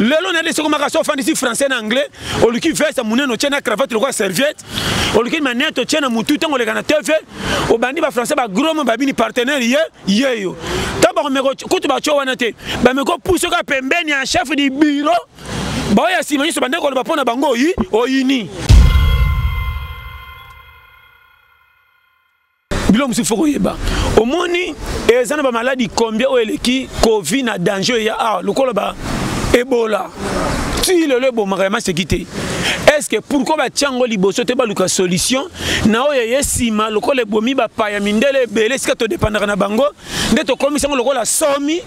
Lelo na lesoko makaso fandisi français na anglais, oluki veste muneno tena cravate lokwa serviette, oluki maneto tena mutu tango le kana TV, obandi ba français ba gros ba bini partenaire yeyo. Taba meko kutu ba cho wana te, ba meko pousse ka pembeni en chef du bureau. Ba ya simanyi so bande ko ba pona bango oyini. Bilom si foko yeba. Omoni ezana ba maladie combien o eleki Covid na danger ya lokolo ba Ebola. Si le bon marama se quitter. Est-ce que pourquoi ba tiango liboso te ba luka solution na o yesima lokolo bomi ba pa ya mindele belé ska to dépendre na bango ndeto commission lokola somi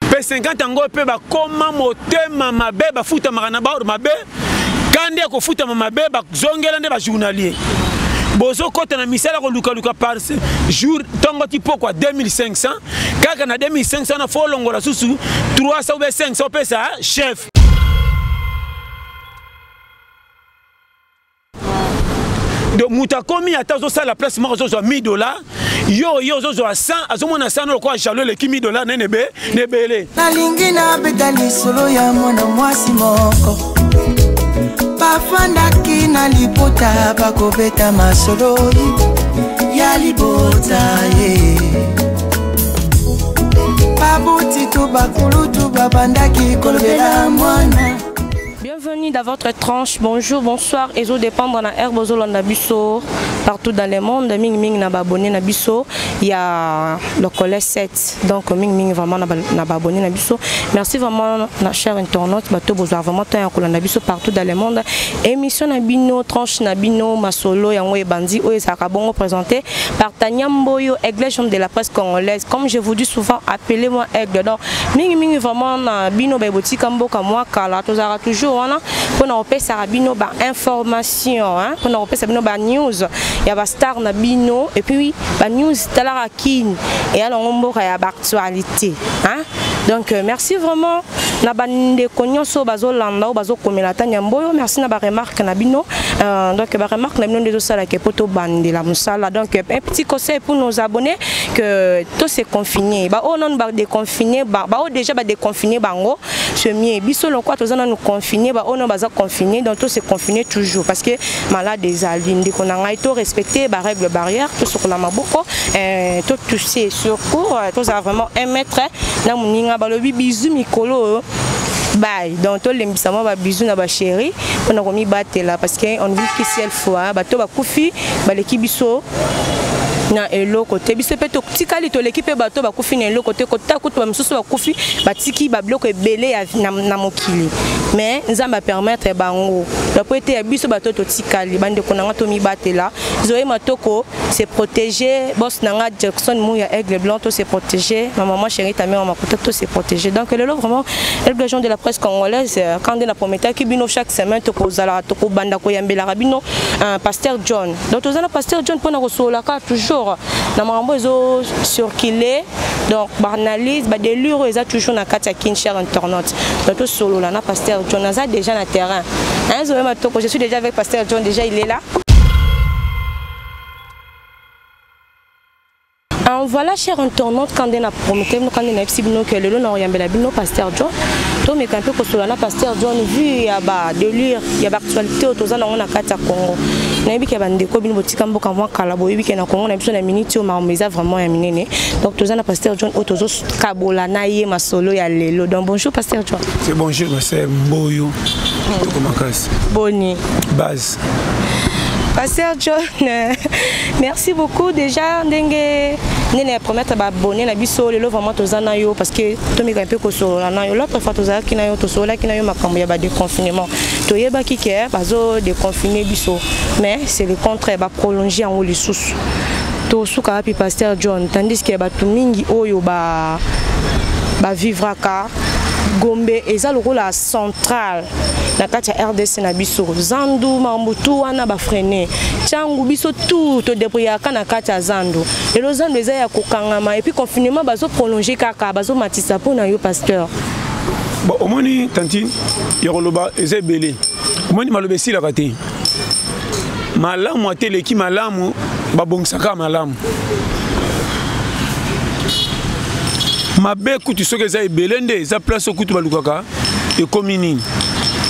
P50 ngo pe ba koma motema mabe ba futa marana ba mabe kandi ko futa mabe ba zongela nde ba journalier bozo kota na misala ko luka par jour tongo tipo quoi 2500 kaka na 2500 na fo longola susu 300 ou 500 pesa chef de mutakomi atazo sala place mo zo $1000 yo zo a 100 azomona 100 no ko jalo le $1000 nebele nalingi na betali solo ya mwana mwasi moko bafandaki na libota bakobeta masolo ya libota ye babuti tu bakulutu babandaki kolobela mwana. Bienvenue dans votre tranche. Bonjour, bonsoir. Ezo dépendre na herbe Zolanda Bisso partout dans le monde. Ming ming na abonné na Bisso. Il y a le collège 7. Donc ming ming vraiment na abonné na Bisso. Merci vraiment na chers internautes. Bato besoin vraiment tant Zolanda Bisso partout dans le monde. Émission na bino tranche na bino masolo yango e bandi o ezaka bongo présenté par Tania Mboyo, Aigle de la presse congolaise. Comme je vous dis souvent, appelez-moi Aigle. Donc ming ming vraiment na bino ba botika mboka moi kala tozara toujours pour nous faire bino ba information pour nous faire bino ba news ya ba star na bino et puis ba news talara kin et alors on mboka ya ba actualité donc merci vraiment na bande konyoso bazolanda o bazokomela Tania Mboyo. Merci na ba remarque na bino donc ba remarque na bino de sala ke poto bande la musala. Donc un petit conseil pour nos abonnés que tout c'est confiné ba on non ba déconfiné ba déjà ba déconfiné bango ce mieux biso lo quoi tozana nous confiner ba on baza confiné donc tout c'est confiné toujours parce que malade des alvines dès qu'on a tout respecter ba règle barrière tout sur la maboko tout toucher sur cours tout ça vraiment 1 mètre na muninga ba lobi bizu mikolo bye donc tout l'embissement ba bisou na ba chérie on a remis battre là parce que on vit que seule fois ba to ba kufi ba l'équipe biso na elo côté biso pe to tikali to l'équipe bato ba kufi na elo côté kota kutu ba msusu ba kufi ba tiki ba bloc ebele na mokili mais nzamba permettre bango la poete ya biso bato to tikali bande ko nanga to mi batela zoé matoko c'est protéger boss nanga Jackson Mouya Aigle Blanc to c'est protéger ma maman chérie ta mère makoto to c'est protéger donc le vraiment les gens de la presse congolaise quand on a prometté ki bino chaque semaine to ko zala to ko banda ko yambela rabino pasteur John donc tozana pasteur John pona ko solaka toujours na mambo ezo circuler donc banalise ba délure eza toujours na kati ya Kinshasa internaute donc to solo là na pasteur John aza déjà na terrain je suis déjà avec pasteur John, déjà il est là. Voilà, chers internautes, quand on a promis, quand on a dit que le nom est pasteur John, tout mais quand on a pasteur John, vu il y a des délire, il y a l'actualité autour de la carte à Congo. Na yebi ke bande ko bino botika mboka mwa kala bo yebi ke na Congo na biso na minute o ma meza vraiment ya minene donc tozana pasteur John otozo kabola na ye masolo ya lelo donc bonjour pasteur John. C'est bonjour c'est Mboyo comment casse boni base pasteur John merci beaucoup déjà ndenge nene promettre ba abonné na biso lelo vraiment tozana yo parce que tomika un peu ko so na yo l'autre fois tozala kina yo to so la kina yo makambo ya ba déconfinement to yeba ki ke bazo déconfiner biso mais c'est le contraire ba prolonger en les sous to suka pi pasteur John tandis que ba tumingi oyo ba vivra ka Gombe eza lokola centrale na kati ya RDC na biso Zandu Mambutu wana ba freiner changu biso tout to débrouillaka na kati ya Zandu lelo Zandu eza ya kokangama et puis confinement bazo prolonger kaka bazo matisa pona yo pasteur bon omoni tantine yoloba eza belé omoni malobe sila kati malamu ateleki malamu babongisaka malamu mabe kutu soki eza ebele nde eza place okutu balukaka ekomi nini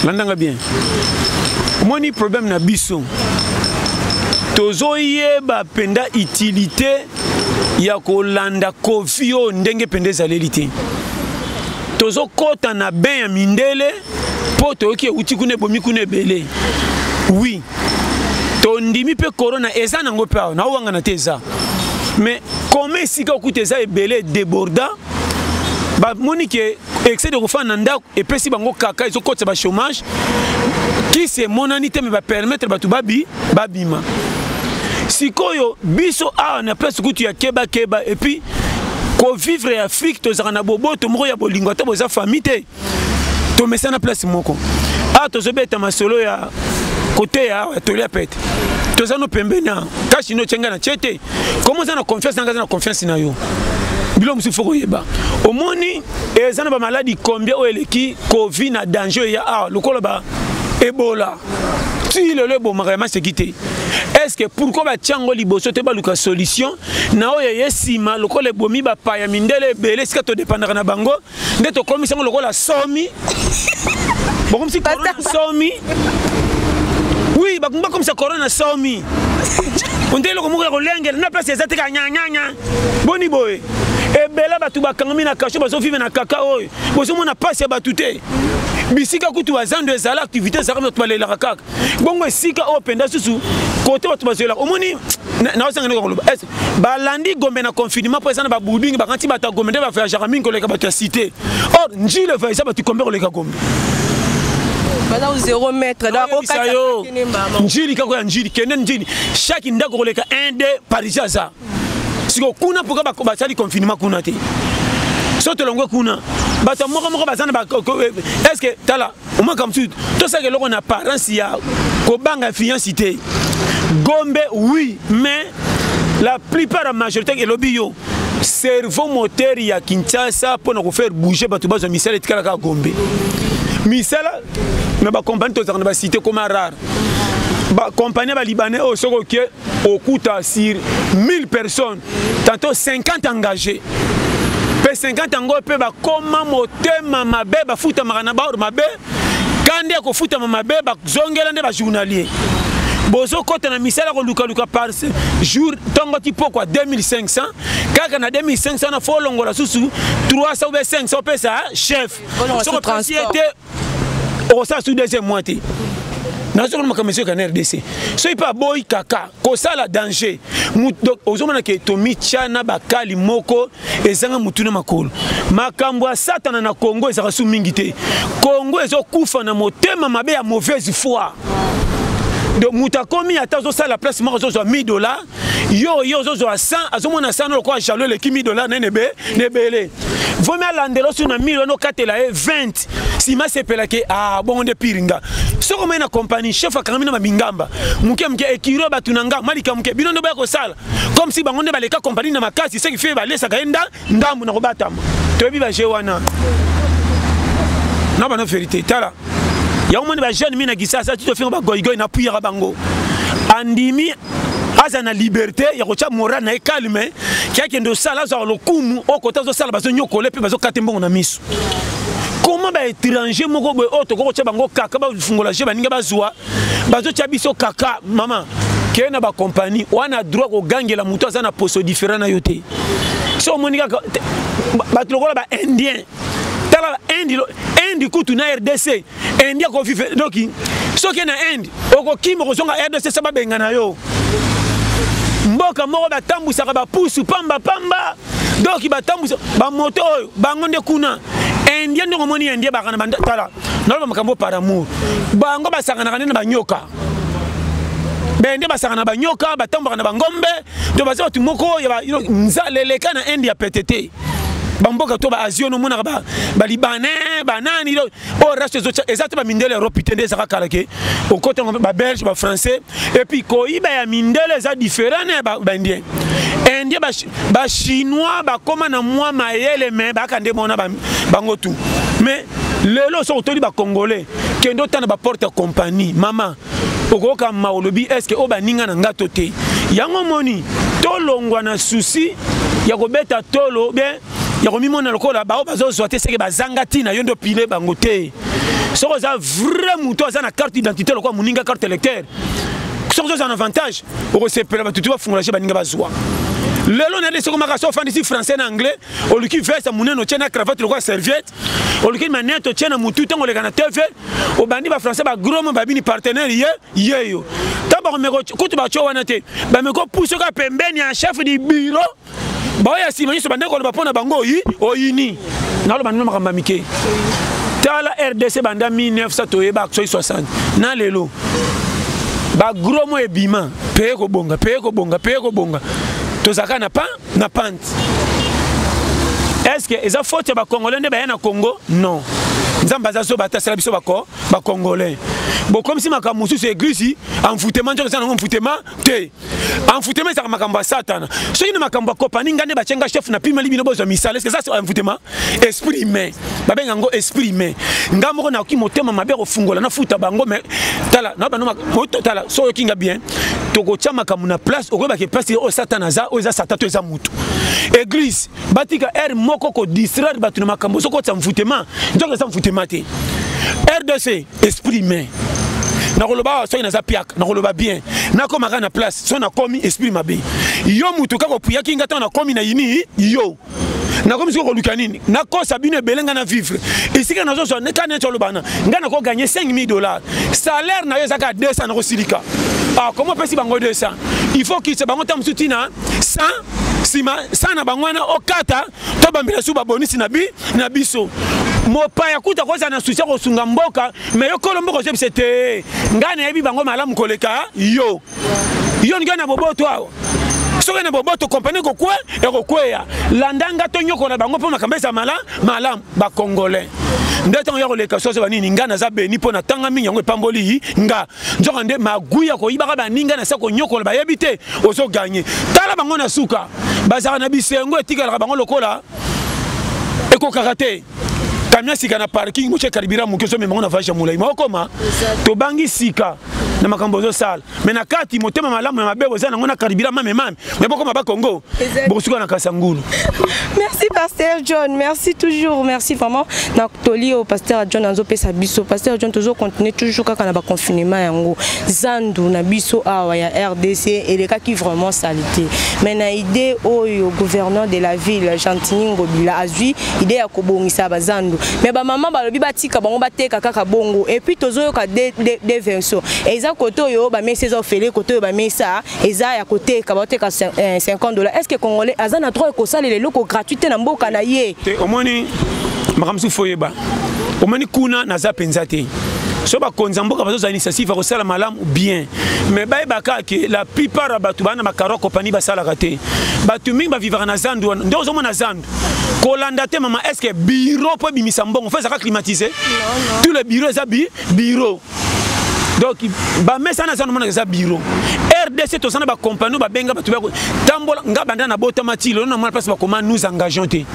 landanga bien omoni problème na biso tozoyeba penda utilité ya kolanda kofi oyo ndenge penda ezaleli te tozokota na bain ya mindele mpo toyoki euti kuna ebomi kuna ebele oui tondimi mpe corona eza nango mpe awa naowangana te eza mais kome esika okuta eza ebele deborda bamoni ke excès de kofanda na ndako epesi bango kaka ezokotisa bachômage kisi emonani te me bapermettre bato babima sikoyo biso awa na place kutu ya keba epuis kovivre ya Afrique tozaka na boboto moko ya bolingo ata boza famille te tomesa na place moko awa tozobeta masolo ya kote ya toli ya pete toza no pembeni kasi no tyenga na chete komo za na confiance na na confiance na yo bilo musu foko yeba omoni eza na ba maladie combien o eleki covid na danger ya awa lokolo ba Ebola ti le bo marama sekité est-ce que pourquoi ba tiango liboso te ba luka solution na oyo yesima lokolo bomi ba pa ya mindele bele ska to dépendre na bango nde to komisa lokolo somi bon comme si corona somi oui ba kumba comme ça corona somi on dit le ko lengel na place ezate ka nyanya boni boy ebela batu bakangami na kasho bazo vivre na kaka oyo bozo mona passe batu te bisika kutu bazando ezala activité za kama tubalela kaka bongo esika openda susu côté batu bazoela omoni na osanga ngoko loba est balandi gombe na confinement pour ça na ba budingi bakanti bata gombe nde ba faire jaramine ko leka batu ya cité or njile va isa batu kombe ko leka gombe bana 0 mètre donc okata njili kako ya njili kende njili chaque ndako ko leka 1 2 parisien za siko kuna poka ba sali confinement kuna te soto longo kuna bato moko bazana ba est-ce que tala au moins comme tout ça que loko na parents ya ko banga fiancité gombe oui mais la plupart la majorité et lobby yo cerveau moteur ya Kinshasa pour nous faire bouger bato bazo misala etikala ka gombe misala na ba compagnie to za ba cité comme rare ba compagnie ba libanais au soko que au coûte sur 1000 personnes tantôt 50 engagés pe 50 ngo pe ba koma motema mabe ba futa makana ba mabe kande ko futa mabe ba zongela nde ba journalier bozo kota na misala ko luka par jour tongo tipo quoi 2500 kaka na 2500 na folongo la susu 300 ou 500 pesa chef sur transport au ça sous deuxième moitié na zo ma commission ka RDC so ipa boy kaka ko sala danger ozomana ke tomi chana bakali moko ezanga mutuna makolo makambo ya satana na Congo ezaka su mingi te Congo ezokufa na motema mabe ya mauvaise foi donc mutakomi ata zo sala place moko zo $1000 yo zo 100 azomona 100 lo kwa jalo le $1000 nebele vomi alandelo sur na 1000 no katela 20 sima sepela ke bon de piringa soko mena compagnie chef akamina mabingamba muke ekiro batunanga malika muke bino ndo ba ko sala comme si bango ne baleka compagnie na makasi ce qui fait balesa kaenda ndambu na kobatama tobi ba jewana na bana vérité tala ya omoni ba jeune mina kisasa tu to faire ba goigoy na puira bango andimi aza na liberté ya kocha moral na calme ki akendo sala za lokumu okota zo sala bazo nyokole pe bazo katembongo na miso comment ba étranger moko boy auto ko cha bango kaka ba fungola je baninga bazwa bazo cha biso kaka mama kena ba compagnie wana droit ko gangela muto aza na poso différent na yote so monika ba trokola ba indien tala indi kutu na RDC india ko vive donc so kena indi oko kimo ko songa RDC saba benga na yo mboka moko batambusaka bapusu pamba donc batambusa ba moto bango nde kuna indien ndongo moni indien bakana tala nalo makambo par amour bango basangana kana banyoka bende basangana banyoka batambaka na bangombe to baza batu moko ya nzaleleka na India PTT bamboka to ba Asie no mona ba libanais banani o reste ezate ba mindele Europe tende za kalake au côté ba belge ba français et puis koiba ya mindele za différent ba indien indien ba chinois ba koma na moi mayele mais ba kande mona bango tout mais lelo so toli ba congolais kendo tana ba porte compagnie mama okoka maolobi est-ce que oba ninga na ngato te yango moni tolongwa na souci ya kobeta tolo bien ya komi mona lokola bao bazo zoate seke bazanga tina yondo pile bango te soko za vrai muto aza na carte d'identité lokola muninga carte électeur soko za un avantage oko sepela batutu bafungula chez baninga bazwa lelo na lesoko maka so fandisi français na anglais oluki veste muneno tena cravate lokola serviette oluki manette tena mutu tango le kana TV obandi ba français ba gros ba bini partenaire yeyo taba meko kutu ba cho wana te ba meko pousse ka pembeni en chef du bureau ba ya simanyi so bande ko ba pona bango oyini na lo banino makamba mike tala RDC banda 1900 toyeba so 60 na lelo ba gros mo ebima peye ko bonga tozaka na pante. Est-ce que les fautes de Congolais ne Congo? Non. Nous avons basé sur les Congolais. Bon, comme si ma camoufle c'est église, en foutement, tu en foutement, en foutement, ça m'a Satan. Ce qui m'a compagnie, gagné Bachenga chef n'a plus malibino besoin de misal. Est-ce que ça c'est un foutement? Esprit humain. Babengango esprit humain. Ngamoro na okimotema mabe ofungola na futa bango mais tala na banoma tala so yokinga bien. Toko chama kamuna place okoba ke place o satanaza o za satato eza mutu. Église batika moko ko distraire batu na makambo soko tsa mfutema njoka sa mfutema te RDC esprit humain na koloba so ina za piak na koloba bien na ko maka na place so na komi esprit mabe yo mutu kako puya kinga ta na komi na yini yo na komi siko luka nini na ko sabine belenga na vivre ici que nazo so ne kana to lobana ngana ko gagner $5000 salaire na yo zaka 200 na ko silika ah comment pesi bango 200 il faut qu'il se bango tam soutina 100 sima sana bangwana okata to bambela su babonisi na biso mopaya kuta koza na susia ko sunga mboka me yo kolombo ko c'était ngana yebi bango malamu koleka yo ngana boboto awo soka na boboto compagnie ko kwa e ko kwea landanga to nyoko na bango po makambesa malamu ba congolais ndeta ngoko leka soso banini ngana za beni po na tanga mingi yango pamboli nga njoka nde maguya ko ibaka baninga na sako nyoko ba yebite ozo gagner tala bango na suka bazaka na bisengo etikala bango lokola eko karate kamia sika na parking moche karibira mukeso me bango na vasha mulai makoma to bangi sika na makambo zo sala mais na kati motema malamu na mabebo za ngona karibira mame mais boko ba Congo bosuka na kasangulu. Merci pasteur John, merci toujours, merci vraiment na toli au pasteur John anzo pesa biso pasteur John toujours continuer toujours kaka na ba confinement yango zandu na biso awa ya RDC et les cas qui vraiment salité mais na idée au gouverneur de la ville Gentini Ngobila azui idée ya kobongisa ba zandu mais ba maman ba lobi batika bango bateka kaka bongo et puis tozo ka des versions et côté yo ba mesa zo fele côté yo ba mesa eza ya côté ka bote ka $50. Est-ce que congolais azana trop ko sala les locaux gratuité na mboka na ye omoni makamsu foyeba omoni kuna na za penzate so ba konza mboka bazo za initiative ko sala malamu bien mais ba baka ke la plupart batu bana makaro compagnie ba sala raté batu mingi ba vivre na zandu ndo zo mona zandu kolanda te mama est-ce que bureau po bimisa mbongo fait ça climatiser tous les bureaux ça bureau. Donc, ba mesa na zano mona za bureau. RDC to sana ba compagnie ba benga ba tuba tambola ngabanda na bota matilo na mala place ba comment nous engageons te.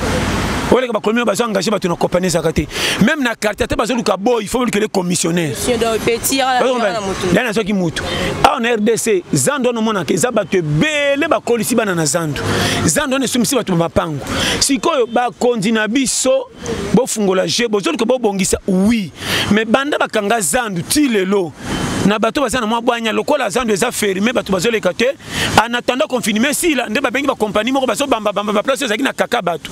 Wale ba kolomia ba zo engager ba tuna compagnie za kate. Même na carte te ba zo luka boy, il faut que les commissionnaires. Monsieur de petit la moto. Là na so ki mutu. Ah on RDC zando no mona ke za ba te bele ba kolisi bana na zando. Zando ne sumisi ba tu mapango. Sikoyo ba kondina biso bo fungola je bo zo ko bo bongisa oui. Mais banda ba kanga zando ti lelo. Na bato bazana mwa bwanya lokola zando eza fermé bato bazoleka te en attendant confinement si la nde ba bengi ba compagnie moko bazo bamba place ezaki na kaka bato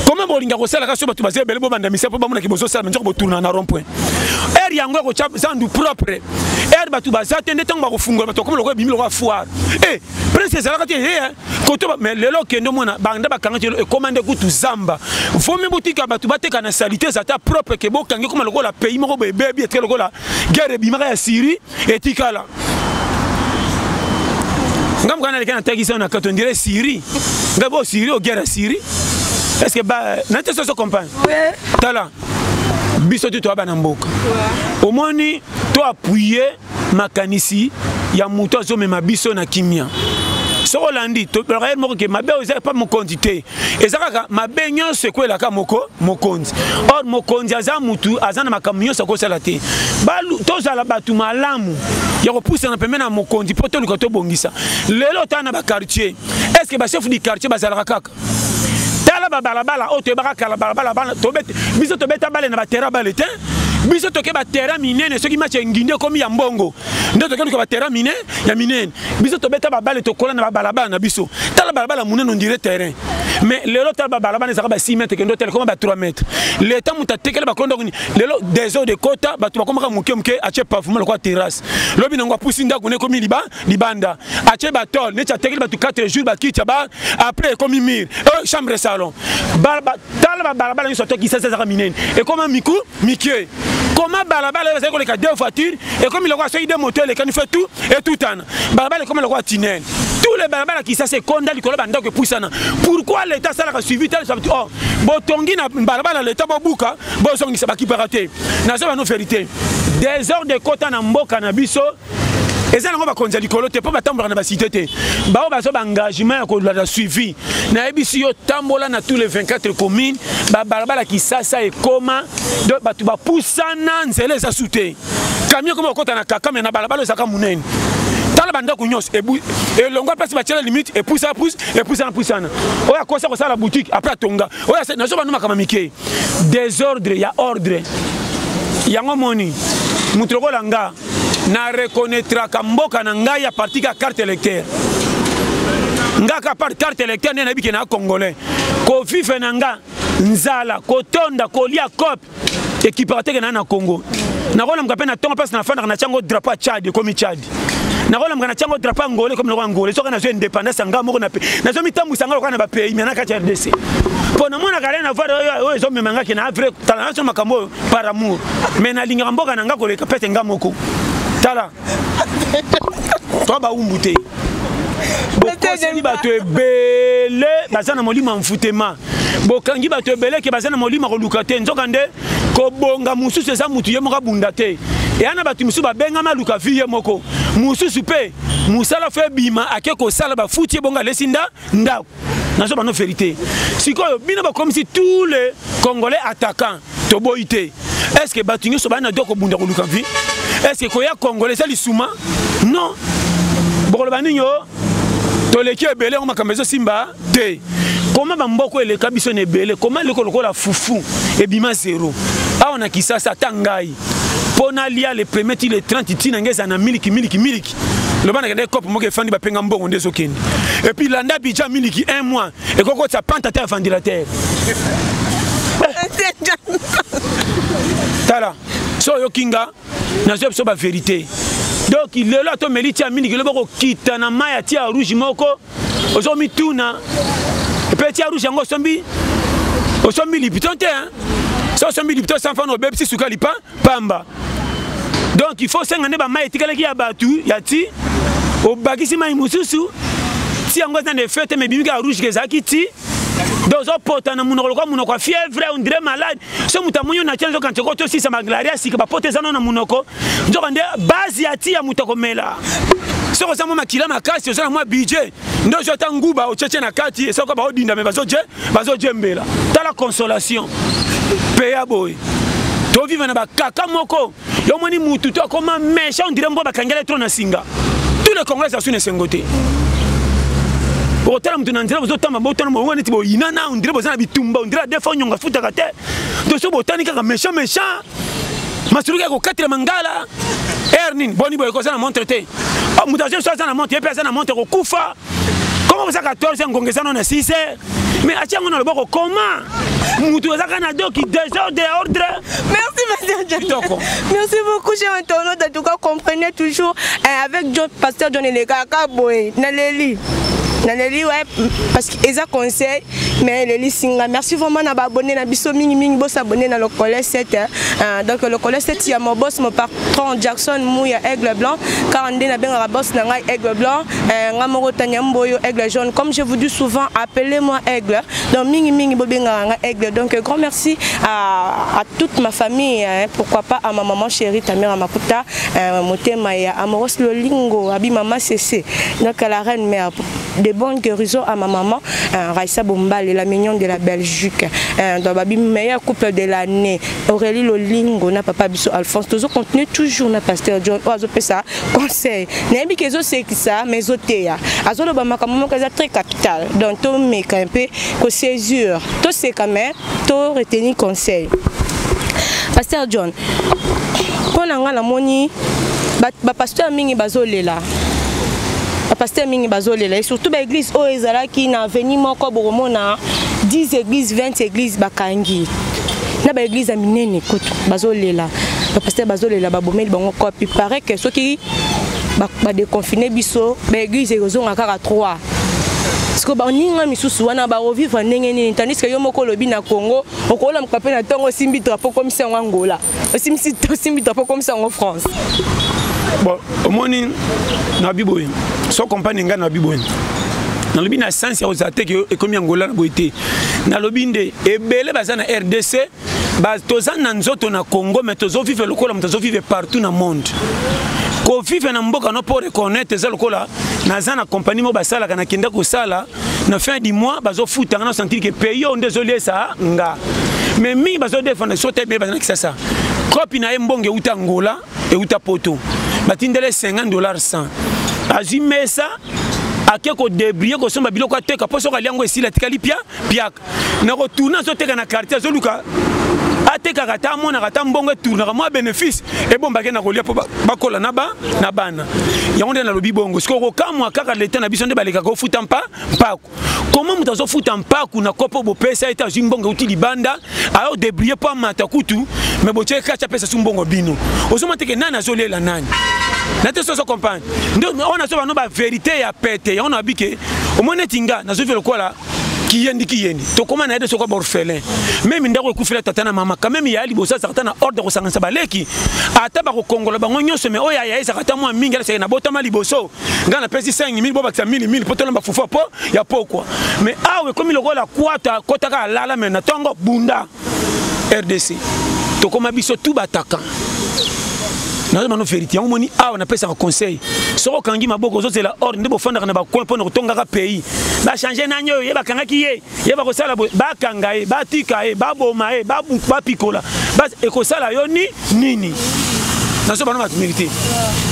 comment bolinga ko sala ka so bato bazé bele bo banda misa po ba mona ki bozo sala njoko bo tourna na rond point air yango ko chap zando propre air bato bazate nde tango ba ko fungola bato comme loko bimi loko foire prince ezala ka te koto mais lelo kendo mona banda ba kanga te commande kutu zamba fomi boutique bato bateka na salité zata propre ke bo kangi comme loko la pays moko bebe bi etre loko la guerre bimaka ya Syrie etikala ngam kana lekana tagisa na kato ndire Syrie ngabo Syrie o guerre Syrie est-ce que ba nante so compagne tala biso tu to bana mboka au moni to appuyer makanisi ya muto zo mema biso na kimia so Holandi to real moko ke mabe oza pas mo quantité ezaka mabe nyonso kwela ka mokonzi or mokonzi aza mutu azana makamyo sa ko sala te balu to zala batu malamu ya ko pousse na pemena mokonzi poto luka to bongisa lelo tana ba quartier est-ce que ba chef du quartier bazala kaka tala ba balabala o te baka kala balabala to bet biso to beta bale na ba terrain bale te biso to ke ba terrain minene ce qui match nginde comme ya mbongo ndo to ke ba terrain minene ya minene biso to beta ba bale to kola na ba balabala na biso tala balabala munene on dirait terrain mais le lot tala ba balabala za ba 6 mètres ke ndo tel comme ba 3 mètres le temps muta tekele ba kondo ni le lot des eaux de kota ba to ba comme muke a che pavement le quoi terrasse lobi na ngwa pusinda ko ne comme libanda a che ba tol ne cha tekele ba 4 jours ba kitcha ba après comme mur chambre salon tala balabala ni soto qui ça minene et comment mikie comment balabala ça ko le ka deux voitures et comme il a soit deux moteurs les can fait tout et tout an balabala comme le quoi tunnel tous les balabala qui ça c'est konda likolo banda que poussana pourquoi l'état ça la suivi tel ça oh botongi na balabala l'état bobuka bosongi ça ba ki paraté na ça ba no vérité des heures de kota na mboka na biso et ça on va konza likolo te pas batambola na ba cité te ba ba so ba engagement ko la suivi na ebisi yo tambola na tous les 24 communes ba balabala qui ça et comment de ba tu ba poussana nzele za souté camion comme kota na kaka mais na balabala ça ka munene tala banda ko nyos et longo place ba tela limite et poussa na oya kosa ko sala boutique après tonga oya na so ba numa kama mike désordre ya ordre yango moni mutroko langa na reconnaîtra kamboka na ngai a partir ka carte électeur ngaka par carte électeur na biki na congolais ko vive na nga nzala ko tonda ko lia cop équipate na Congo na kola mkape na tonga place na fanda na chango drapeau à Tchad comme Tchad na kola mkana chango drapeau angolais comme le angolais soka na zo indépendance nga moko na pe na zo mitambu sanga ko na ba pays mais na ka RDC pona mona kala na voir oyo zo memanga ki na vrai talent sur makambo par amour mais na linga mboka na nga ko le kapete nga moko tala toi ba umbute bokosi bato ebele bazana molima mfutema bokangi bato ebele ke bazana molima koluka te nzokande kobonga mususu eza mutu ye moko bunda te e ana bato mususu babenga maluka vie moko mususu pe musala fe bima ake ko sala ba futi bonga lesinda ndako nazo bano vérité sikoyo bino ba comme si tous les Congolais attaquants to boité est-ce que batunyo so bana doko bunda koluka vie est-ce que koya Congolais ça lisuma non bokolo baninyo to leki ebele on makambezo simba te comment bamboko eleka biso ne ebele comment leko lokola fufu ebima zéro a on a kisasa tangai pona lia le premier ti le 30 ti ngeza na miliki le bana kende cop mo ke fandi ba penga mbongo ndezo kendi et puis landa bija miliki 1 mois et koko ça pente terre ventilateur tala so yo kinga na so ba vérité donc il est là to meliti a miliki le boko kita na maya ti a rouge moko ozo mituna et petit a rouge yango sombi o sombi lipiton te hein so sombi lipiton sans fa no bebsi suka lipa pamba donc il faut sengane ba maya tikala ki ya batu ya ti o bakisi mai mususu ti yango na de fête mais bimika rouge ke zaki ti donc au potana munoko fièvre on dirait malade ce mutamonyo na tienzo quand ko to si ça maglaria si ka poteza na munoko nzokande base ya ti ya mutako mela so ko samo makila makasi so na moi budget ndo jota nguba o cheche na kati so ko ba odinda me bazo jembela ta la consolation peya boy to vivre na ba kaka moko yo moni mutu to comme méchant on dirait mbo ba kangela trop na singa tous les Congolais ça sune sengoté otala mtu nanzira bozotamba botana mo ngani tibo inana on dirait bozana bitumba on dirait defo nyonga futa kate to so botani kaka méchant masuruka ko 4 mangala ernin boni boy ko sana montre te mutaje so sana montre pe sana montre ko kufa comment ça 14 ngongeza na 6 mais achango na loboko comment mutu ezaka na doki désordre ordre. Merci monsieur John. Merci beaucoup cher internaute, en tout cas comprenez toujours avec John pasteur John Elekaka boy naleli ouais parce que ils a conseil mais les singa merci vraiment na abonné na biso mingi boss abonné na le collège 7 donc le collège 7 il y a mon boss mon patron Jackson Mouya aigle blanc 42 na benga boss na ngai aigle blanc ngamoko tanya mboyo aigle jaune comme je vous dis souvent appelez-moi aigle donc mingi bobenga nga aigle donc grand merci à toute ma famille pourquoi pas à ma maman chérie ta mère Maputa motema ya amoros lolingo abi mama cc donc la reine mère de bonnes guérisons à ma maman, Raissa Bombal, la mignonne de la Belgique. Dans le meilleur couple de l'année, Aurélie Lolingo, na papa Bisso Alphonse. Toujours continue toujours na pasteur John. Oazo ça conseil. N'aime que c'est que ça, mais otéa. Azo le bama comme mon cas très capital. Donc tout me un peu que césure. Tout c'est quand même, tout retenir conseil. Pasteur John. Pour la moni, pasteur mingi bazolela. Pasteur mingi bazolela et surtout l'église o ezala qui na veni moko boromona 10 églises 20 églises bakangi. Na ba église a minene écoute bazolela. Pasteur bazolela babomeli bango copie paraît que ceux qui ba déconfiner biso ba église ezonga kaka 3. Parce que ba ninga misusu wana ba revivre ndenge nini tandis que yo moko lobi na Congo okola mkape na tongo simbi drapeau comme ça en Angola. Simbi drapeau comme ça en France. Bon, au moni na biboye. So compagnie nga na biboye. Na lobi na sens ya ozate que ekomi Angola na boité. Na lobi nde ebele baza na RDC, ba toza na nzoto na Congo mais tozo vivre lokola mtozo vivre partout na monde. Ko vivre na mboka no pour reconnaître za lokola na za na compagnie mo basala kana kenda ko sala na fin du mois bazo futa na sentir que pays on désolé ça nga. Mais mi bazo défendre so te be baza na kisasa. Copie na mbonge uta Angola et uta poto. Batindele $50 100. Azimesa akeko débrouiller ko somba biloko ateka poso ka liango esila tikali pia piaka. Na retourner zo teka na quartier zo luka. Ateka kata mona kata mbongo tourner moi bénéfice et bon bagena ko lia po bakola na bana. Yango na lobi bongo. Siko kamwa kaka l'état na biso nde baleka ko futa mpa pako. Comment mutazo futa mpaku na kopo bo pesa eta jimbongo uti libanda ayo débrouiller pa mata kutu mais bo teka cha pesa sumbongo bino. Ozoma teke nana zolela nani. Nate so comprendre. On a so ba vérité ya pété. On a biké au moins tinga na zo velo kola kiyendi to comment na de so ko orphelin même ndako ekufela tata na mama quand même ya libosa sakata na ordre ko sangasa baleki ata ba ko kongola bango nyonso mais oya ya sakata mwa mingi ala na botama liboso ngana pesi 5000 bo bakisa 1000 poto lamba fufa po ya pokwa mais awe comme le gola kwata kotaka lala mais na tongo bunda RDC to koma biso tout bataka na mano vérité on moni a on appelle ça un conseil soko kangi maboko zo la ordre ndebo fondaka na ba coin pour tonga ka pays ba changer na nyo ye ba kanga ki ye ba ko sala ba kanga ye ba tika ye ba boma ye ba pikola ba e ko sala yo nini na so bana ma vérité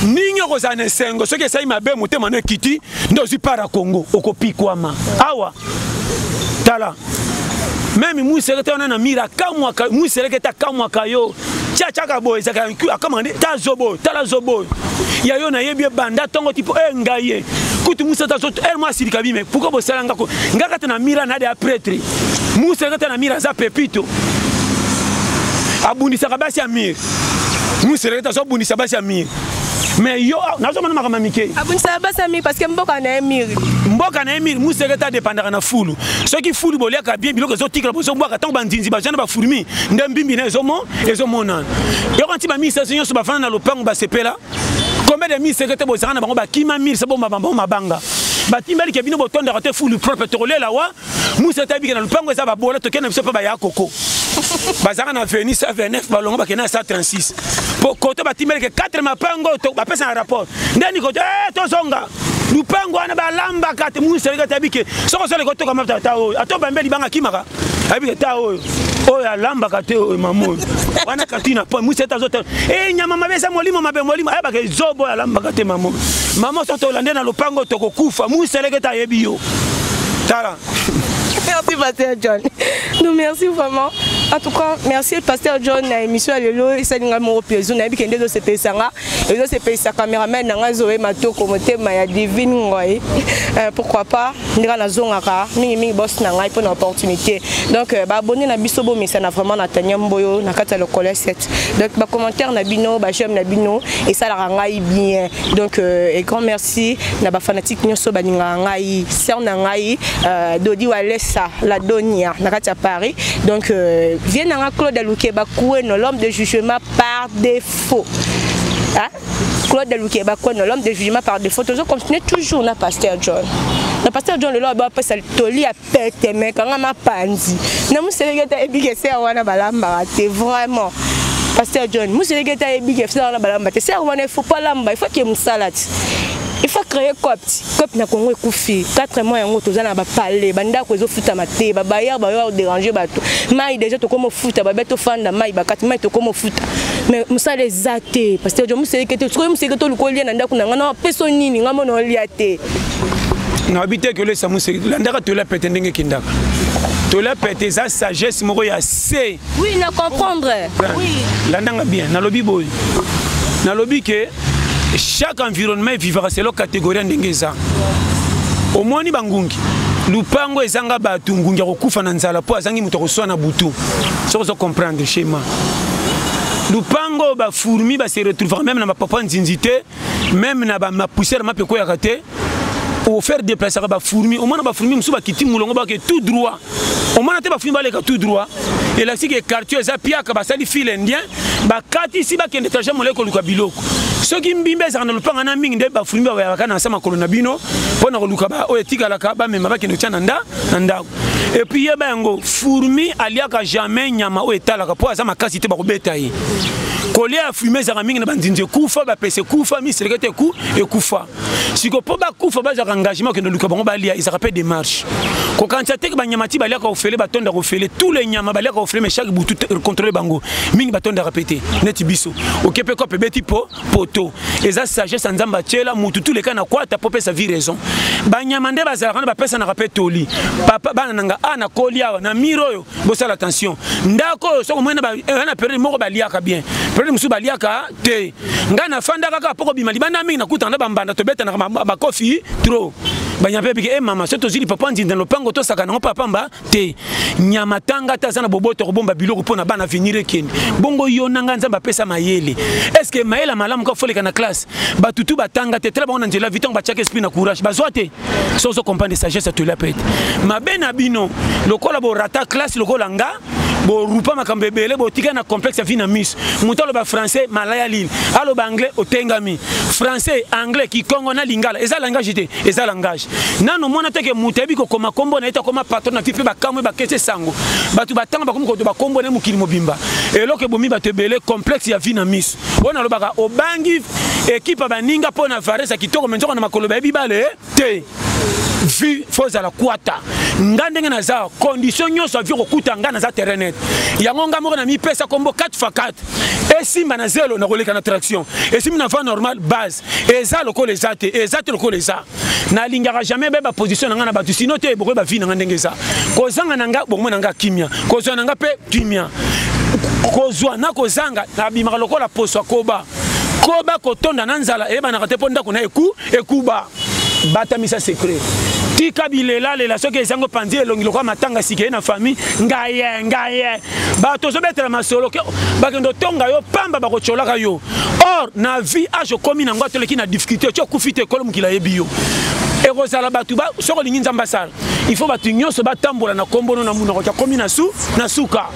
ninyo ko sa na sengo soki sai mabe motema na kiti ndo zi para Congo okopikwama awa tala même mu secrétaire na mira kamwa mu secrétaire kamwa kayo Tchaka boy, ça a commandé ta zobo, ta la zobo. Ya yo na yebi banda tongo tipo ngaye. Kutu musa ta soto moi si kabi mais pourquoi bo sala ngako. Ngaka tena mira na de prêtre. Musa ngata na mira za pepito. Abundi sakabasi amir. Musa ngata so bundi sabasi amir. Mais yo na zo mana makama mike. Abundi sabasi amir parce que mboka na emir. Mboka na emir musa ngata dépendra na fulu. Ce qui fulu bolia ka bien biloko zo tikla bozo mboka tango bandinzi ba jana ba furmi. Ndembimbi na ezomona. Yo kanti ba misa senyo so ba fana na lopango ba sepela. Combien de mille secrétaires bozana na bango ba kima mille sabo mabanga. Ba timbali ke bino botonda rate fulu propre tolé la wa. Musa tabi ke na lopango eza ba bola to ke na biso pa ba ya koko. Bazara na Venise 29 balongo ba ke na 136. Po koto ba timbali ke 4 mapango to ba pesa un rapport. Ndani ko to zonga. Lupango ana balamba kate musa reka tabike soko sole ko to kama tata o ato bambeli banga kimaka abike ta o ya lamba kate o mamo wana katina po musa ta zote nyama mabesa molimo aba ke zobo ya lamba kate mamo soto lande na lupango to kokufa musa reka ta yebio tala. Merci Pasteur John. Nous merci vraiment. En tout cas, merci Pasteur John na émission lelo esalinga mo piezo na bikende do sepesanga. Ezo sepesa cameraman na ngazoe matoko motema ya divine ngoi. Pourquoi pas ndira na zongaka mingi boss na ngai pour une opportunité. Donc ba abonner na biso bo misa na vraiment na Tanya Mboyo na kata le collège 7. Donc ba commentaire na bino, ba j'aime na bino et ça la ngai bien. Donc et grand merci na ba fanatique nyonso ba ninga ngai, sœur na ngai Dodi Walesa la Donia na kata Paris. Donc vient dans Claude Lukeba Koueno, l'homme de jugement par défaut. Hein? Claude Lukeba Koueno, l'homme de jugement par défaut. Toujours continuer toujours na Pasteur John. Na Pasteur John le loi ba pesa toli a pete mais quand on m'a pandi. Na museleketa ebigese wana balamba te vraiment. Pasteur John, museleketa ebigese wana balamba te. C'est wana faut pas lamba, il faut que musalati. il faut créer copte na Congo ekufi 4 mois yango tozana ba parler banda ko ezofuta mate ba bayer ba yo déranger bato mai déjà to comme futa ba beto fanda mai ba kati mai to comme futa mais musa les até parce que je me sais que to lukolia na ndako na ngana peso nini ngamo no liate na habité que le samu c'est landaka to la pété ndenge kindaka to la pété za sagesse moko ya C oui na comprendre oui landanga bien na lobi boy na lobi que chaque environnement vivra selon catégorie ndenge za omoni bangungi lupango ezanga batu ngungi kokufa na nzala po azangi muto koswa na butu so ko comprendre schéma lupango ba fourmi ba se retrouver même na papa nzinzité même na ba poussière ma peko ya raté ou faire déplacer ba fourmi au moins ba fourmi musuba kiti mulongo ba ke tout droit au moins te ba fourmi ba le tout droit et là si que quartier za piaka ba sali fil indien ba kati si ba kende trajet moleko luka biloko ceux qui mbimbe za na lupanga na mingi nde ba fourmi ba ya kana sama kolona bino pona ko luka ba o etika la ka ba mema ba kende tshana nda et puis yeba yango fourmi aliaka jamais nyama o etala ka po za makasi te ba ko beta yi kolia fumer za mingi na bandinje kufa ba pese kufa mi sekete ku et kufa siko po ba kufa ba za engagement que no luka bango ba lia ils rappellent démarche ko kantate ke ba nyamati ba lia ka ofele ba tonda ofele tous les nyama ba lia ka ofele mais chaque bout tout contrôler bango mingi ba tonda répéter net biso okepe ko pe beti po poto eza sagesse nzamba tchela mutu tous les cas na kwata po pesa vie raison ba nyama nde ba za kana ba pesa na rappel toli papa bana nanga ana kolia na miro yo bo sala attention ndako so ko mwena ba na période moko ba lia ka bien musu baliaka te ngana fanda kaka poko bima libanda mingi na kutanda bambanda to beta na ba kofi trop banyampe biki mama soto zili papa nzinda no pango to saka na papa mba te nyama tanga ta sana boboto bomba biloko pona bana venir ekende bongo yo nanga nzamba pesa mayele est-ce que mayela malamu ko foleka na classe batutu batanga te tela bona njela viton ba chaka esprit na courage bazwate so comprendre sagesse to la pete mabena bino lokola bo rata classe lokola nga bo rupa makambe bele bo tika na complexe vina miss mutalo ba français malaya lile alo ba anglais otengami français anglais ki kongo na lingala eza langage te eza langage nano mona teke mutebi ko koma kombo na eta koma patron na fipe ba kamwe ba kese sango batu batanga ba komo ko ba kombo na mukili mobimba eloke bomi ba tebele complexe ya vina miss bona lo baka obangi équipe ba ninga pona varesa kitoko menjoko na makolo ba bibale te vi foza la kwata ngandenge na za condition nyoso vi kokuta ngana za terrain yango ngamoko na mi pesa kombo 4x4 esimba na zelo na koleka na traction esimba na va normal base eza loko les ate ezate loko les a na lingara jamais ba position na ngana batu sino te boko ba vi na ngandenge za kozanga nanga bongo nanga kimia kozwa nanga pe kimia kozwa na kozanga na bimaka loko la poso koba kotonda na nzala eba na kate ponda kuna ekuba batamisa secret tika bilela lela soki ezango pandi elongi lokwa matanga sike na famille ngaye bato zo betela masolo bakendo tonga yo pamba bakocholaka yo or na vie age komi na ngwa toleki na difficulté tio kufite kolo mukila yebi yo ekozala batu ba soko lingi nzamba sala il faut batu nyonso batambola na kombono na munoko tio komi na suka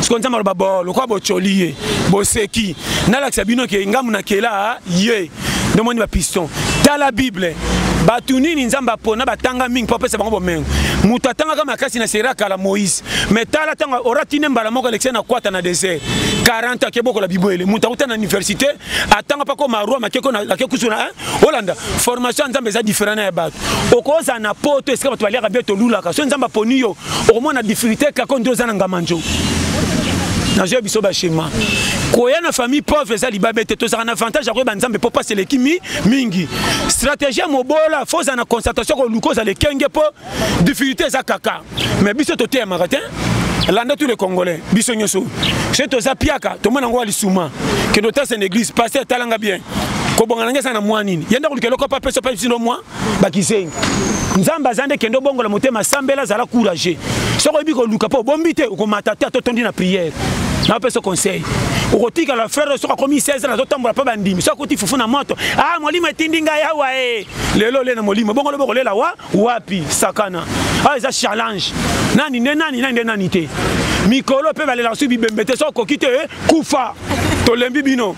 skonza maro babo lokwa bocholiye boseki nalakisa bino ke ngamu na kela ye demoni ba piston dans la Bible batu nini nzamba pona batanga mingi po pesa bango bomengo mutu atanga kama kasi na sera kala Moïse mais tala tanga oratine mbala moko lekse na kwata na désert 40 akeboko la bibwele mutu akuta na université atanga pa ko marua makeko na kusuna Hollanda formation nzamba za différent na batu okoza na poto eska batu baliaka beto lulaka so nzamba poniyo okomona difficulté kako ndoza na ngamanjo na je biso ba schéma koya na famille pauvre za libabete to za na avantage ko banzambe po passer les kimi mingi stratégie mobola foza na constatation ko luko za le kenge po difficulté za kaka mais biso to te maratin landa tous les congolais biso nyoso c'est to za piaka to mona ngwa lisuma que notre c'est une église pasteur talanga bien ko bonga ngesa na mwanini yenda ko loko pa peso pa sino moi bakisengi nzamba zande kendo bongo la motema sambela za la courage soko bi ko luka po bombite ko matata to tondi na prière na peso conseil okotika la frère soko komi 16 na zotambola pa bandimi soko ti fufu na moto molimo etindinga yawa lelo le na molimo bongo le boko lela wapi sakana eza challenge nani te mikolo pe balela su bibembete soko kite kufa to lembi bino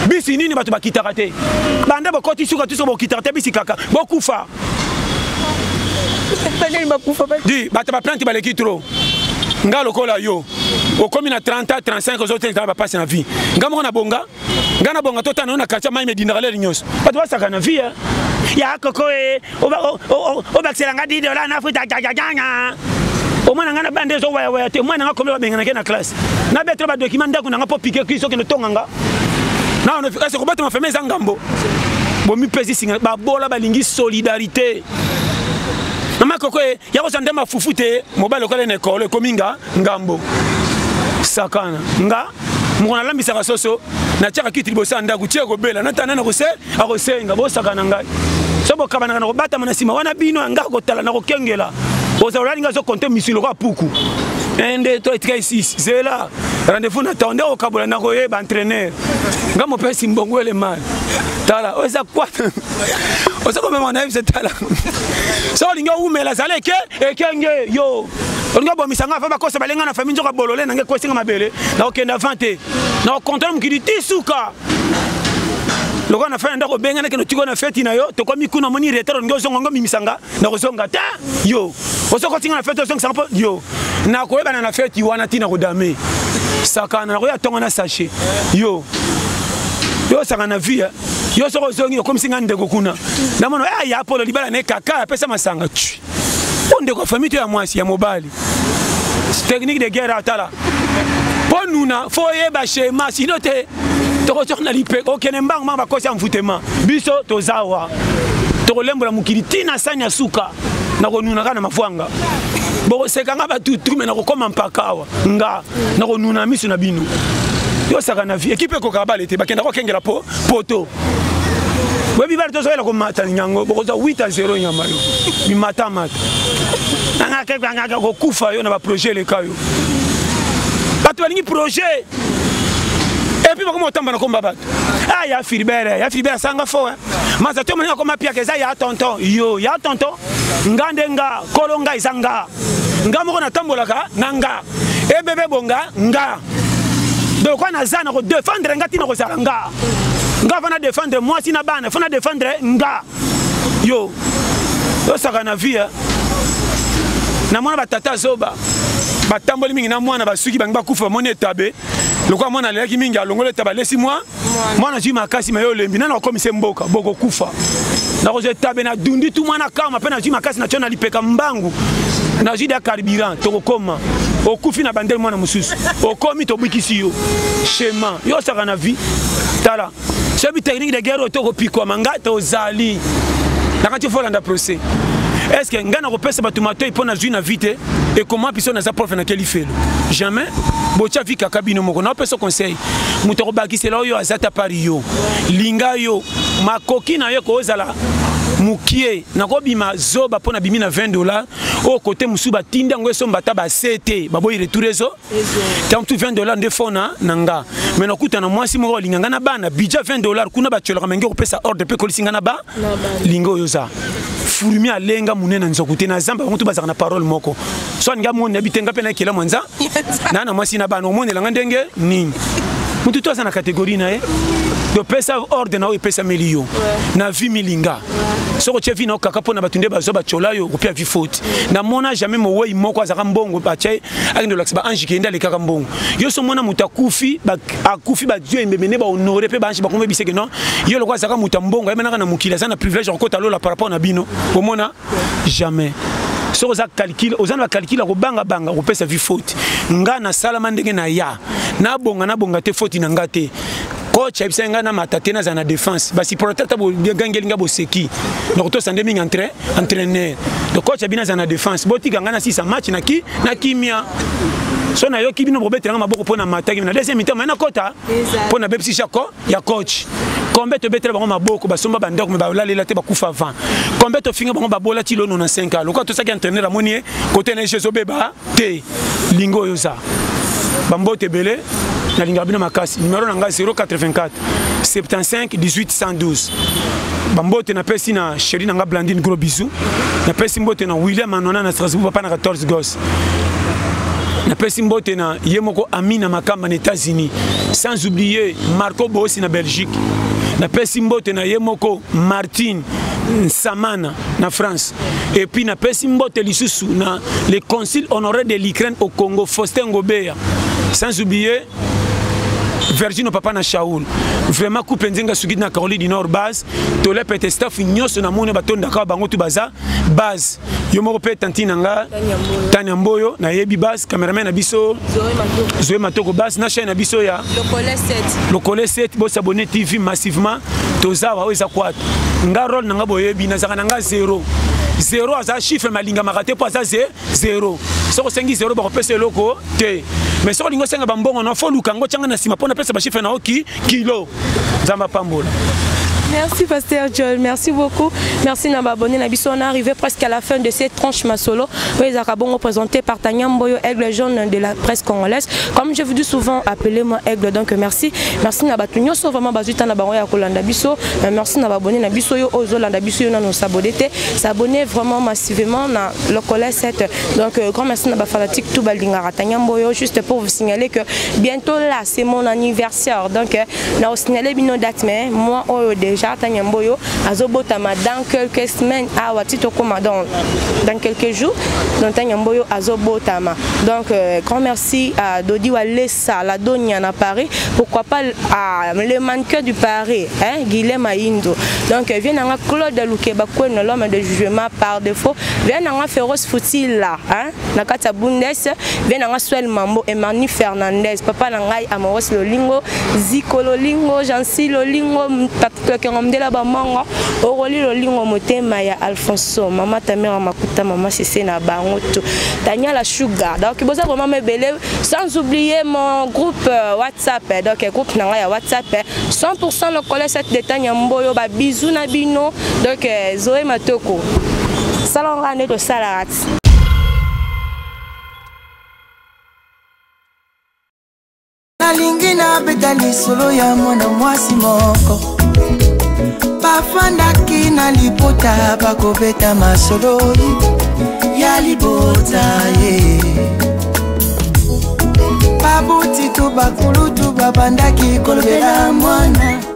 bisi nini batu bakitaka te banda bokoti suka tu so bokitaka te bisi kaka bokufa di bata ba plante baleki trop nga lokola yo okomi na 30 35 autres temps ba passe na vie nga moko na bonga ngana bonga tota na kacha mai medinda le nyos bato basaka na vie ya koko o bakselanga $10 na futa gagaganga o mwana ngana bande zo waya te mwana ngako ba bengana ke na classe na betre ba document ndako na ngapo piquer kiso ke no tonganga na on est ko bato ma famille zangambo bo mi pesi singa ba bola ba lingi solidarité mama koko ya ko sande ma fufute mobile ko le na école ko minga ngambo sakana nga mukona lambisa kasoso na tiaka kiti libosa ndako tie ko bela na tana na ko se a ko senga bo sakana ngai so bo kabana na ko bata mana sima wana bino nga ko tala na ko kengela bo za olinga zo compter misilo ko puku 1 2 3 6 zela rendez-vous na tonde au kabula na ko yeba entraîneur nga mo pesi mbongo ele mal tala o za quoi o za ko même on a vu cette tala so linga umela zale ke ekenge yo olinga bo misanga fa ba ko se balenga na famille njoka bolole na nge ko singa mabele na okenda vante na contrôle mukidi tisuka loko na fa ndako benga na keno tiko na fête na yo to komi kuna moni retard ngo zongo mimisanga na ko zonga ta yo o so ko tinga na fête zonga sampo yo na ko yeba na fête wana tina ko dame sakana na ko ya tonga na sachet yo saka na vie yo so ko zongi ko msinga ndeko kuna na mono ya Apollo libala ne kaka pesa masanga tu onde ko famille ya mwasi ya mobali technique de guerre atala ponuna foye ba shema sinote to to na lipe okene mbang mamba ko sa mfutema biso to zawa to lembola mukili tina sanya suka na ko nuna kana mafwanga bo sekanga ba tutu me na ko koma mpakawa nga na ko nuna misu na bino yo saka na vie équipe ko kabale te bakenda ko kengela poto webi bari to so la ko mata nyango bo ko za 8-0 nyamayo bi mata nanga ko kufa yo na ba projet le kayo bato balingi projet et puis comment tamba na komba bato ya Philibert sanga fo maza to mona ko mapia keza ya tonton yo ya tonton ngande nga kolonga izanga nga moko na tambolaka nanga e bebe bonga nga donc on a zana ko défendre ngati na ko zanga nga fana défendre moi sina bana fana défendre nga yo saka na vie na mwana batata zoba batamboli mingi na mwana basuki bangi bakufa mona tabe lokwa mwana leki mingi alongole taba lesi mwana ji makasi mayo lembi na komise mboka boko kufa na ko tabe na dundi tu mwana kama pe na ji makasi na chona lipeka mbangu na ji da carburant to koma okufi na bandel mwana mususu okomi to bikisi yo schéma yo saka na vie tala chebi technique de guerre to ko piko manga to zali na quand tu faut landa procès est-ce que ngana ko pesa batumato ipona jui na vite et comment piso na za prof na quel fait jamais bocha vika kabino moko na pesa conseil muto ko bakisela yo azata pari yo linga yo makoki na yo ko ozala mukie na ko bima zoba pona bimi na $20 au côté musuba tinda ngweso mbata ba CT baboyi retourezo tant tu $20 de fona nanga mais na kuta na mwasi moko linga na bana bija $20 kuna ba tchola menge ko pesa ordre pe ko lisinga na ba lingo yo za furumi alenga munena nzokute na zamba mutu bazaka na parole moko so nga mona bitenga pe na kila mwanza na mwasi na bana omonela ngandenge nini mutu to za na catégorie na de pesa ordre na o pesa milio na vi milinga soko chevi na kaka pona batunde bazoba chola yo kopia vi faute na mona jamais mo wei moko azaka mbongo ba chai akindo lax ba anji kenda le kaka mbongo yo so mona mutakufi ba akufi ba dieu mbemene ba honorer pe ba anji ba kombe biseke non yo lokwa azaka mutambongo emena na mukila sana privilège ko talo la par rapport na bino o mona jamais so za calcul ozana calcul ko banga ko pesa vi faute nga na salama ndenge na ya na bonga te faute na ngate coach abisenga na matatena za na défense basi protecteur bo gangelinga bo seki donc to sande mingi entraîneur le coach abina za na défense boti ganga na 6 match na kimia so na yo kibino bobetelanga maboko pona mataki na deuxième mi-temps na kota pona bepsi chako ya coach combien to betela bango maboko basomba bandako me ba lalela te bakufa avant combien to finga bango babola ti lono na 5 ans lokwa to saki entraîneur amoni côté na jeso beba te lingo yo za bambote belé na linga bino makasi numéro nanga 084 75 18 112 bambote na pesi na chérie nanga Blandine gros bisous na pesi mbote na William Anona na Strasbourg papa na 14 gosses na pesi mbote na yemoko Amina Makamba na États-Unis sans oublier Marco Bossi na Belgique na pesi mbote na yemoko Martine Samana na France et puis na pesi mbote lisusu na le consul honoré de l'Ukraine au Congo Faustin Ngobeya sans oublier Virgin papa na Shaoul vraiment coupe nzinga suki na Caroline du Nord base to le pete staff nyoso na mone batonda ka bango tu baza base yo moko pe tantina nga Tanya Mboyo na yebi base cameraman na biso Zoé Matoko base na chaîne na biso ya le Collet 7 bo s'abonner TV massivement toza wa eza kwat nga role na nga boyebi na zaka na nga 0 aza chiffre malinga makate po aza 0 soko sengi 0 ba kopesa loko te mais soko lingo senga bambongo na fo lukango changa na sima pona pesa ba chiffre na oki kilo zamba pambola. Merci Pasteur Joel, merci beaucoup. Merci Nababone Nabiso. On est arrivé presque à la fin de cette tranche Masolo. Les Arabons représentés par Tanya Mboyo, aigle jaune de la presse congolaise. Comme je vous dis souvent, appelez-moi aigle. Donc merci. Merci Nabatunyo, so vraiment Bazuta Nabaroya Kolanda Biso. Merci Nababone Nabiso, Ozolanda Biso, nous s'abonner. S'abonner vraiment massivement dans le Collet 7. Donc grand merci Nabafanatique tout Baldingara Tanya Mboyo, juste pour vous signaler que bientôt là, c'est mon anniversaire. Donc, nous avons signalé une date, mais moi, déjà, Tanya Mboyo azobotama dans quelques semaines à Watito Commandant dans quelques jours donc Tanya Mboyo azobotama donc grand merci à Dodi Walesa la Donia na Paris pourquoi pas à le manqueur du Paris hein Guilhem Aindo donc vient à Claude Lukeba Kwen l'homme de jugement par défaut vient à Féroce Foutil là hein na kata Bundes vient à Swell Mambo et Mani Fernandez papa nangai Amoros Lolingo Zico Lolingo Jansi Lolingo Ngomdela ba manga oroli lolingo motema ya Alfonso mama ta mère makuta mama Cissé na bango to Tanya la Sugar donc boza vraiment me belé sans oublier mon groupe WhatsApp donc groupe nanga ya WhatsApp 100% le Collet 7 de Tanya Mboyo ba bisou na bino donc Zoé Matoko salon rande to salat nalingi na betali solo ya mwana mwasi moko bafandaki na libota bakobeta masolo ya libota ye babuti tu bakulutu babandaki kolobela mwana